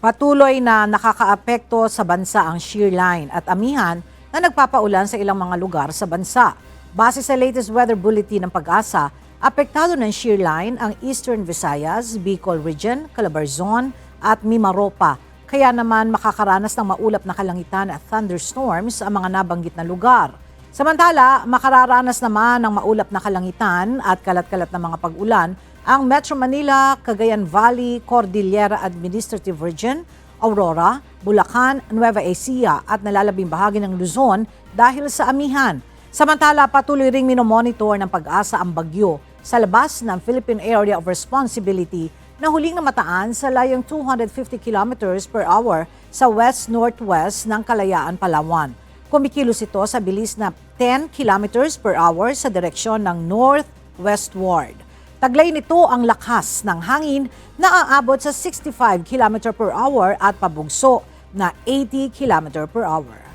Patuloy na nakakaapekto sa bansa ang shear line at amihan na nagpapaulan sa ilang mga lugar sa bansa. Base sa latest weather bulletin ng Pag-asa, apektado ng shear line ang Eastern Visayas, Bicol Region, Calabarzon at Mimaropa. Kaya naman makakaranas ng maulap na kalangitan at thunderstorms ang mga nabanggit na lugar. Samantala, makararanas naman ng maulap na kalangitan at kalat-kalat na mga pag-ulan ang Metro Manila, Cagayan Valley, Cordillera Administrative Region, Aurora, Bulacan, Nueva Ecija at nalalabing bahagi ng Luzon dahil sa amihan. Samantala, patuloy ring minomonitor ng Pag-asa ang bagyo sa labas ng Philippine Area of Responsibility na huling namataan sa layong 250 kilometers per hour sa west-northwest ng Kalayaan, Palawan. Kumikilos ito sa bilis na 10 kilometers per hour sa direksyon ng northwestward. Taglay nito ang lakas ng hangin na aabot sa 65 km per hour at pabugso na 80 km per hour.